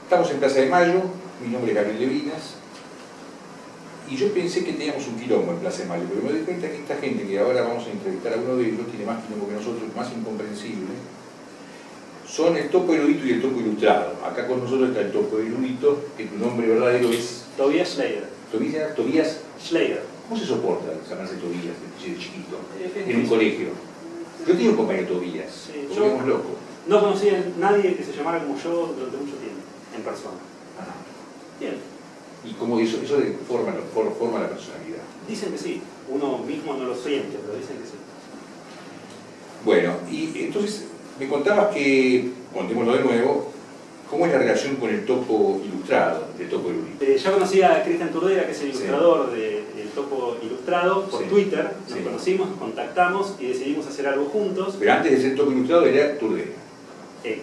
Estamos en Plaza de Mayo, mi nombre es Gabriel Levinas, y yo pensé que teníamos un quilombo en Plaza de Mayo, pero me doy cuenta que esta gente que ahora vamos a entrevistar a uno de ellos tiene más quilombo que nosotros, más incomprensible. Son el topo erudito y el topo ilustrado. Acá con nosotros está el topo erudito, que tu nombre verdadero es... Tobias Schleier. Tobias Schleier. ¿Cómo se soporta llamarse Tobias de chiquito, en un colegio? Yo tenía un compañero Tobias, Sí, volvemos locos. No conocí a nadie que se llamara como yo durante mucho tiempo, en persona. Ah. Bien. ¿Y cómo eso forma la personalidad? Dicen que sí. Uno mismo no lo siente, pero dicen que sí. Bueno, y entonces me contabas que, contémoslo de nuevo, ¿cómo es la relación con el topo ilustrado, del topo erudito? Ya conocí a Cristian Turdera, que es el ilustrador del Topo Ilustrado, por Twitter. Nos conocimos, nos contactamos y decidimos hacer algo juntos. Pero antes de ser topo ilustrado era Turdera.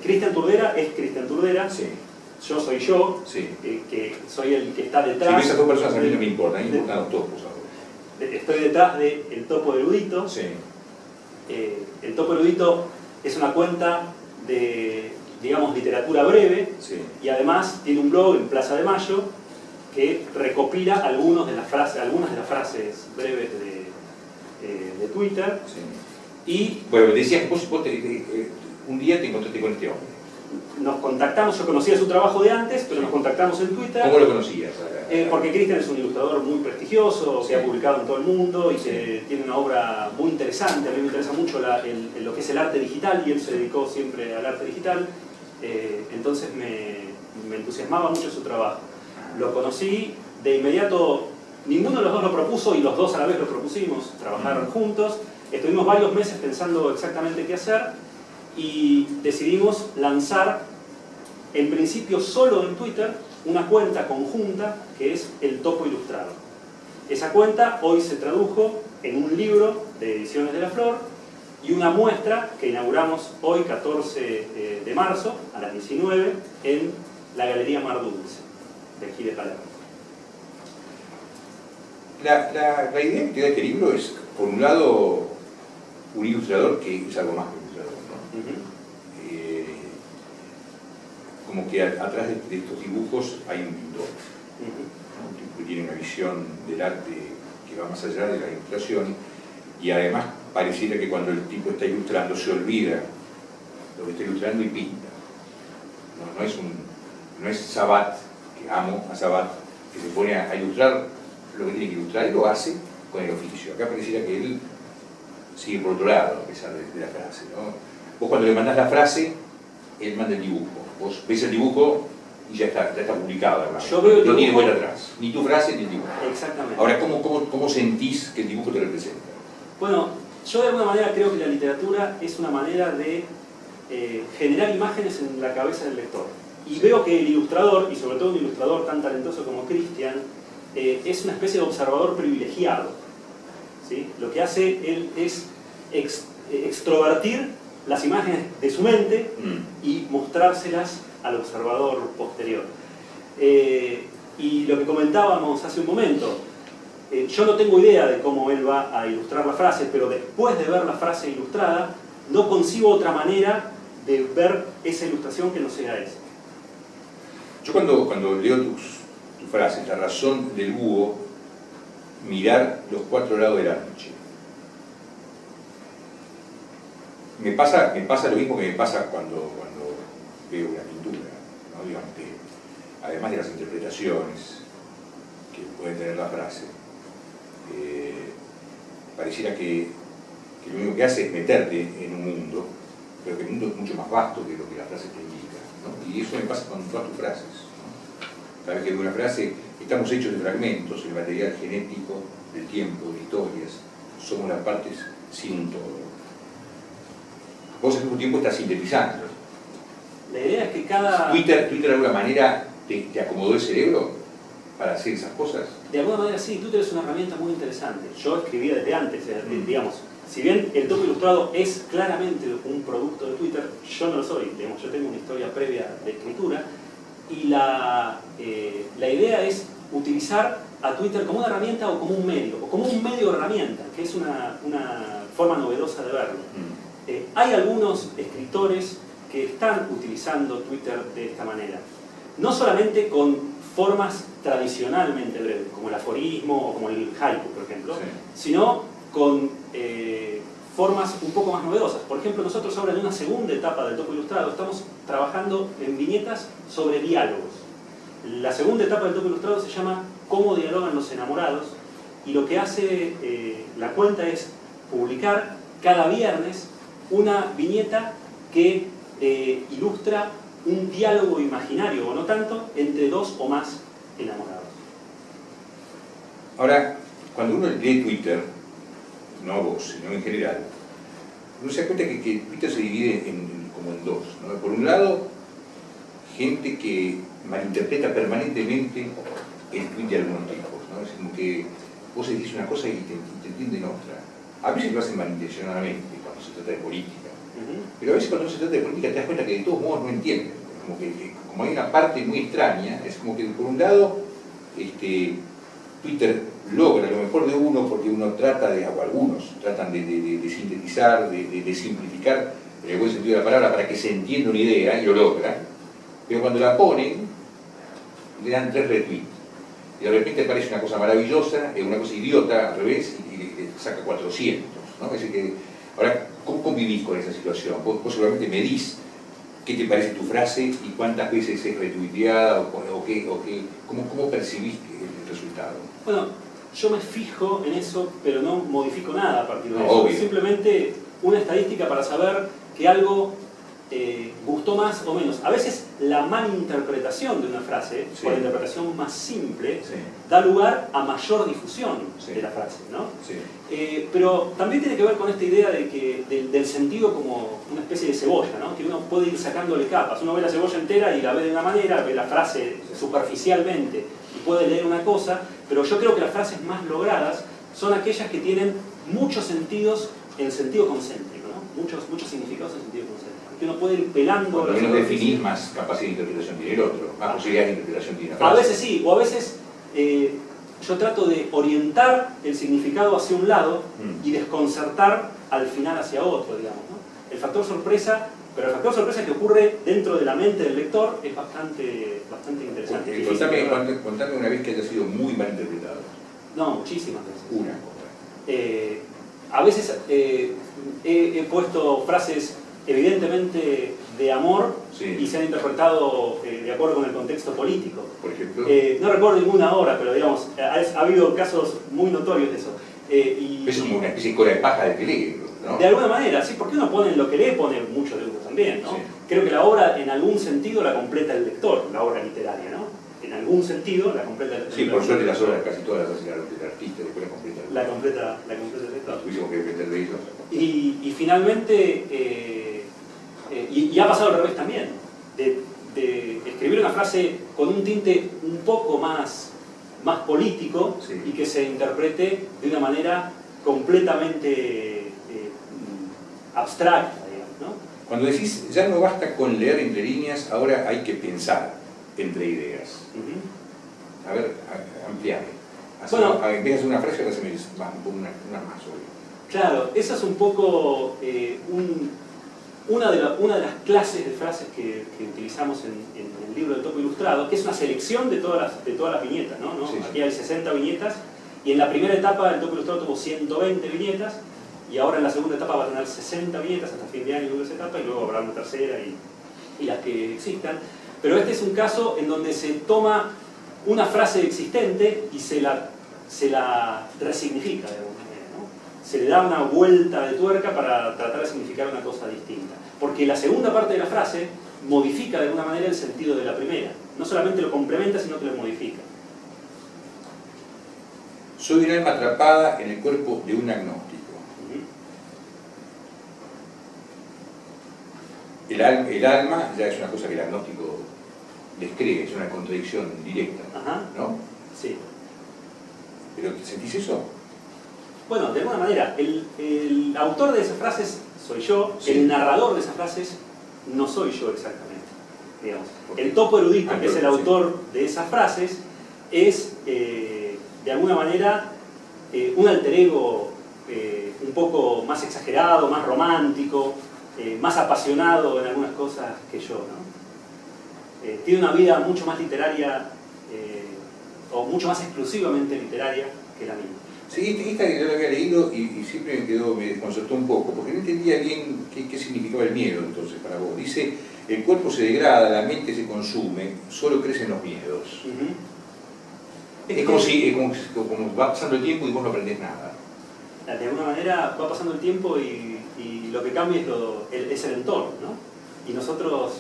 Cristian Turdera es Cristian Turdera. Sí. Yo soy yo, que soy el que está detrás. Sí, esas dos personas a mí no me importan, a mí me importan los topos ahora. Estoy detrás del Topo Erudito. Sí. El Topo Erudito es una cuenta de, digamos, literatura breve, y además tiene un blog en Plaza de Mayo que recopila algunas de las frases breves de Twitter. Sí. Y bueno, decías que vos un día te encontraste con este hombre. Nos contactamos, yo conocía su trabajo de antes, pero nos contactamos en Twitter. ¿Cómo lo conocías? Porque Cristian es un ilustrador muy prestigioso, que ha publicado en todo el mundo y que tiene una obra muy interesante. A mí me interesa mucho lo que es el arte digital, y él se dedicó siempre al arte digital. Entonces me entusiasmaba mucho su trabajo. Lo conocí de inmediato, ninguno de los dos lo propuso y los dos a la vez lo propusimos, trabajar juntos. Estuvimos varios meses pensando exactamente qué hacer y decidimos lanzar, en principio solo en Twitter, una cuenta conjunta que es el Topo Ilustrado. Esa cuenta hoy se tradujo en un libro de Ediciones de la Flor y una muestra que inauguramos hoy, 14 de marzo, a las 19, en la Galería Mar Dulce, de aquí de Palermo. La idea que te da este libro es, por un lado, un ilustrador que es algo más que un ilustrador, ¿no? Como que atrás de estos dibujos hay un pintor, ¿no? Un tipo que tiene una visión del arte que va más allá de la ilustración, y además pareciera que cuando el tipo está ilustrando se olvida lo que está ilustrando y pinta. No es Sabat, que amo a Sabat, que se pone a ilustrar lo que tiene que ilustrar y lo hace con el oficio. Acá pareciera que él sigue por otro lado, a pesar de la frase, ¿no? Vos cuando le mandás la frase, él manda el dibujo. Vos ves el dibujo y ya está publicado, además. Yo veo el no tiene dibujo, vuelta atrás, ni tu frase ni el dibujo. Exactamente. Ahora, ¿cómo sentís que el dibujo te representa? Bueno, yo de alguna manera creo que la literatura es una manera de generar imágenes en la cabeza del lector. Y veo que el ilustrador, y sobre todo un ilustrador tan talentoso como Cristian, es una especie de observador privilegiado, ¿sí? Lo que hace él es extrovertir las imágenes de su mente y mostrárselas al observador posterior. Y lo que comentábamos hace un momento, yo no tengo idea de cómo él va a ilustrar la frase, pero después de ver la frase ilustrada, no concibo otra manera de ver esa ilustración que no sea esa. Yo cuando leo tus frases, la razón del búho, mirar los 4 lados de la noche. Me pasa lo mismo que me pasa cuando veo una pintura, ¿no? Digamos que, además de las interpretaciones que puede tener la frase, pareciera que lo único que hace es meterte en un mundo, pero que el mundo es mucho más vasto que lo que la frase te indica, ¿no? Y eso me pasa con todas tus frases, ¿no? Cada vez que veo una frase, estamos hechos de fragmentos, el material genético del tiempo, de historias, somos las partes sin un todo. Vos al mismo tiempo estás sintetizando. La idea es que cada... ¿Twitter de alguna manera te acomodó el cerebro para hacer esas cosas? De alguna manera sí, Twitter es una herramienta muy interesante. Yo escribía desde antes, digamos, si bien el Topo Ilustrado es claramente un producto de Twitter, yo no lo soy, digamos, yo tengo una historia previa de escritura, y la idea es utilizar a Twitter como una herramienta o como un medio herramienta, que es una forma novedosa de verlo. Hay algunos escritores que están utilizando Twitter de esta manera. no solamente con formas tradicionalmente breves, como el aforismo o como el haiku, por ejemplo, sí, sino con formas un poco más novedosas. Por ejemplo, nosotros ahora en una segunda etapa del Topo Ilustrado estamos trabajando en viñetas sobre diálogos. La segunda etapa del Topo Ilustrado se llama Cómo dialogan los enamorados, y lo que hace la cuenta es publicar cada viernes una viñeta que ilustra un diálogo imaginario, o no tanto, entre dos o más enamorados. Ahora, cuando uno lee Twitter, no vos, sino en general, uno se da cuenta que Twitter se divide como en dos, ¿no? Por un lado, gente que malinterpreta permanentemente el tweet de algunos tipos, ¿no? Es como que vos decís una cosa y te entienden otra. A veces lo hacen malintencionadamente cuando se trata de política, pero a veces cuando se trata de política te das cuenta que de todos modos no entienden. Como que como hay una parte muy extraña, es como que por un lado Twitter logra lo mejor de uno porque uno trata de, o algunos tratan de sintetizar, de simplificar en el buen sentido de la palabra para que se entienda una idea, y lo logran, pero cuando la ponen le dan 3 retweets y de repente parece una cosa maravillosa, una cosa idiota al revés, y le saca 400, ¿no? Es decir que, ahora, ¿cómo convivís con esa situación? Vos seguramente medís qué te parece tu frase y cuántas veces es retuiteada o cómo percibís el resultado. Bueno, yo me fijo en eso, pero no modifico nada a partir de eso. Obvio. Simplemente una estadística para saber que algo gustó más o menos. A veces la malinterpretación de una frase, sí, o la interpretación más simple, sí, da lugar a mayor difusión, sí, de la frase, ¿no? Sí. Pero también tiene que ver con esta idea de que, del sentido como una especie de cebolla, ¿no? Que uno puede ir sacándole capas. Uno ve la cebolla entera y la ve de una manera, ve la frase superficialmente y puede leer una cosa, pero yo creo que las frases más logradas son aquellas que tienen muchos sentidos en sentido concéntrico, ¿no? Muchos significados en sentido concéntrico. Que uno puede ir pelando... Cuando menos definir, más capacidad de interpretación tiene el otro, más posibilidades de interpretación tiene la frase. A veces sí, o a veces yo trato de orientar el significado hacia un lado y desconcertar al final hacia otro, digamos, ¿no? El factor sorpresa, pero el factor sorpresa que ocurre dentro de la mente del lector es bastante interesante. Contame una vez que haya sido muy mal interpretado. No, muchísimas veces. Una. A veces he puesto frases evidentemente de amor, sí, y se han interpretado de acuerdo con el contexto político. Por ejemplo, no recuerdo ninguna ahora, pero digamos, ha habido casos muy notorios de eso. Es como una especie de cola de paja de que lee, ¿no? De alguna manera, sí, porque uno pone lo que lee, pone mucho de uno también, ¿no? Sí. Creo que la obra en algún sentido la completa el lector, la obra literaria, ¿no? En algún sentido la completa el lector. Sí, por suerte las obras casi todas las hacen el artista, después la completa el lector. Tuvimos que depender de ellos. Y finalmente... Y ha pasado al revés también, de escribir una frase con un tinte un poco más político, sí, y que se interprete de una manera completamente abstracta, digamos, ¿no? Cuando decís, ya no basta con leer entre líneas, ahora hay que pensar entre ideas. A ver, ampliame. Bueno, empiezas una frase y ahora se me va una más, obvio. Claro, esa es un poco una de las clases de frases que utilizamos en el libro del Topo Ilustrado, que es una selección de todas las viñetas, ¿no? Sí, aquí hay 60 viñetas, y en la primera etapa el Topo Ilustrado tuvo 120 viñetas, y ahora en la segunda etapa va a tener 60 viñetas hasta fin de año de esa etapa, y luego habrá una tercera y las que existan. Pero este es un caso en donde se toma una frase existente y se la resignifica de alguna manera, ¿no? Se le da una vuelta de tuerca para tratar de significar una cosa distinta. Porque la segunda parte de la frase modifica de alguna manera el sentido de la primera. No solamente lo complementa, sino que lo modifica. Soy un alma atrapada en el cuerpo de un agnóstico. El alma ya es una cosa que el agnóstico describe, es una contradicción directa, ¿no? Sí. ¿Pero sentís eso? Bueno, de alguna manera, el autor de esas frases soy yo, sí, el narrador de esas frases no soy yo exactamente, digamos. El topo erudito, que es el autor de esas frases, es de alguna manera un alter ego un poco más exagerado, más romántico, más apasionado en algunas cosas que yo, ¿no? tiene una vida mucho más literaria o mucho más exclusivamente literaria que la mía. Sí, esta que yo la había leído y siempre me desconcertó un poco, porque no entendía bien qué significaba el miedo entonces para vos. Dice, el cuerpo se degrada, la mente se consume, solo crecen los miedos. Es como va pasando el tiempo y vos no aprendés nada. De alguna manera va pasando el tiempo y lo que cambia es el entorno, ¿no? Y nosotros...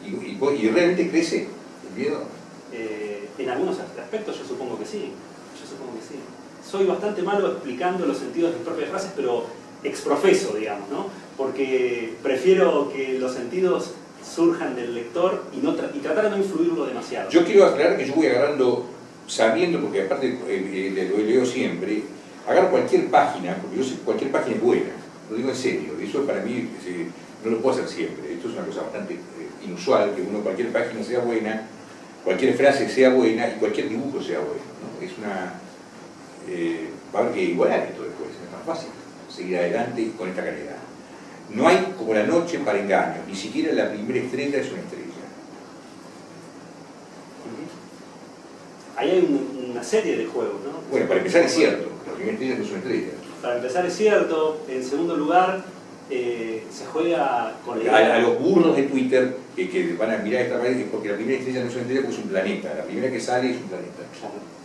¿Y realmente crece el miedo? En algunos aspectos yo supongo que sí. Soy bastante malo explicando los sentidos de mis propias frases, pero exprofeso, digamos, ¿no? Porque prefiero que los sentidos surjan del lector y tratar de no influirlo demasiado. Yo quiero aclarar que yo voy agarrando, sabiendo, porque aparte lo leo siempre, agarro cualquier página, porque yo sé que cualquier página es buena, lo digo en serio, eso para mí no lo puedo hacer siempre, esto es una cosa bastante inusual, que cualquier página sea buena, cualquier frase sea buena y cualquier dibujo sea bueno, ¿no? Es una... va a haber que igualar esto después, es más fácil seguir adelante con esta calidad. No hay como la noche para engaños, ni siquiera la primera estrella es una estrella. Ahí hay una serie de juegos, ¿no? Bueno, para empezar es cierto, la primera estrella no es una estrella. Para empezar es cierto, en segundo lugar se juega con la idea... A los burros de Twitter que van a mirar esta pared, porque la primera estrella no es una estrella porque es un planeta, la primera que sale es un planeta.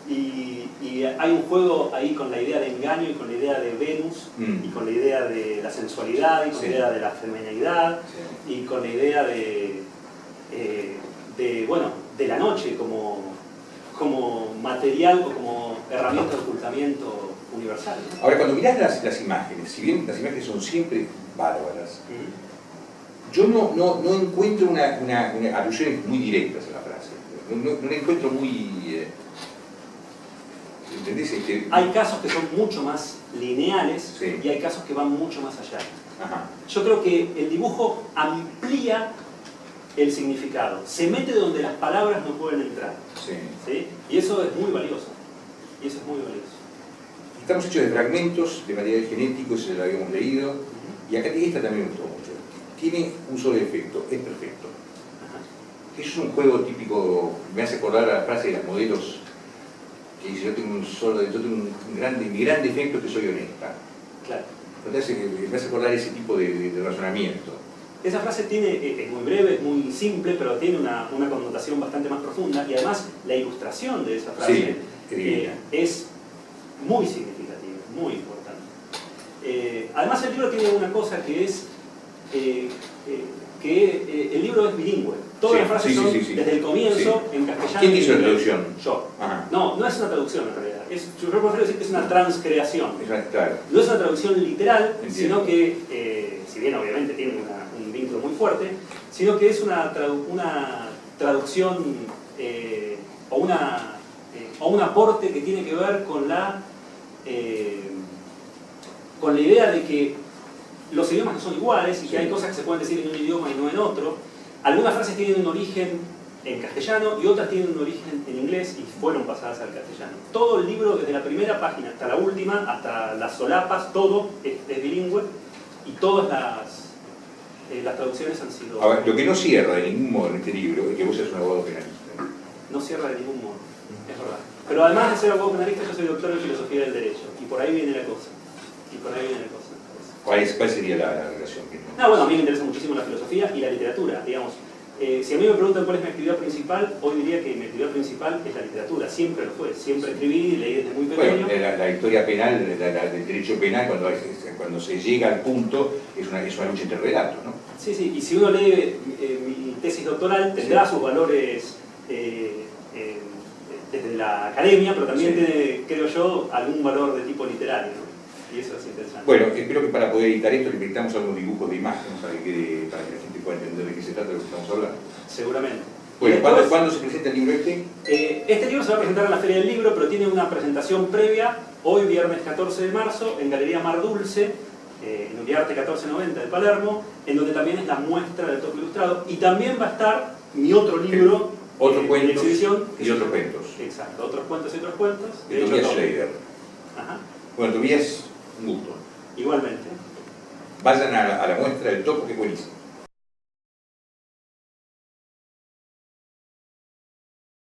Y hay un juego ahí con la idea de engaño y con la idea de Venus y con la idea de la sensualidad y con la idea de la feminidad y con la idea de la noche como material o como herramienta de ocultamiento universal, ¿no? Ahora, cuando mirás las imágenes, si bien las imágenes son siempre bárbaras, yo no encuentro alusiones muy directas a la frase. No la encuentro muy... ¿entendés? Hay casos que son mucho más lineales y hay casos que van mucho más allá. Ajá. Yo creo que el dibujo amplía el significado, se mete donde las palabras no pueden entrar. ¿Sí? Y eso es muy valioso. Estamos hechos de fragmentos de material genético, eso ya lo habíamos leído, y acá esta también me gustó mucho. Tiene un solo efecto, es perfecto. Eso es un juego típico, me hace acordar a la frase de las modelos que dice, mi gran defecto es que soy honesta. Claro. Me hace acordar ese tipo de razonamiento. Esa frase es muy breve, es muy simple, pero tiene una connotación bastante más profunda y además la ilustración de esa frase es muy significativa, muy importante. Además el libro tiene una cosa que es que el libro es bilingüe. Todas las frases son desde el comienzo en castellano. ¿Quién hizo la traducción? Yo. Ajá. No es una traducción en realidad. Yo prefiero decir que es una transcreación. Claro. No es una traducción literal, Entiendo. Sino que, si bien obviamente tiene un vínculo muy fuerte, sino que es una traducción o un aporte que tiene que ver con la idea de que los idiomas no son iguales y que hay cosas que se pueden decir en un idioma y no en otro. Algunas frases tienen un origen en castellano y otras tienen un origen en inglés y fueron pasadas al castellano. Todo el libro, desde la primera página hasta la última, hasta las solapas, todo es bilingüe y todas las traducciones han sido... A ver, lo que no cierra de ningún modo en este libro es que vos seas un abogado penalista. No cierra de ningún modo, es verdad. Pero además de ser abogado penalista, yo soy doctor en filosofía del derecho y por ahí viene la cosa. ¿Cuál sería la relación? Bueno, a mí me interesa muchísimo la filosofía y la literatura, digamos. Si a mí me preguntan cuál es mi actividad principal, hoy diría que mi actividad principal es la literatura, siempre lo fue, siempre escribí, leí desde muy pequeño. Bueno, la historia penal, del derecho penal, cuando se llega al punto, es una lucha entre relatos, ¿no? Sí, y si uno lee mi tesis doctoral, tendrá sus valores desde la academia, pero también tiene, creo yo, algún valor de tipo literario, ¿no? Y eso es interesante. Bueno, espero que para poder editar esto le invitamos algunos dibujos de imágenes para que la gente pueda entender de qué se trata de lo que estamos hablando. Seguramente. Bueno, ¿cuándo se presenta el libro este? Este libro se va a presentar en la Feria del Libro, pero tiene una presentación previa, hoy viernes 14 de marzo, en Galería Mar Dulce, en Uriarte 1490 de Palermo, en donde también es la muestra del toque ilustrado, y también va a estar mi otro libro en exhibición. Y otros cuentos. Exacto, otros cuentos y otros cuentos. De Tobias Schleider. Ajá. Bueno, Tobias, un gusto. Igualmente. Vayan a la muestra del topo, que es buenísimo.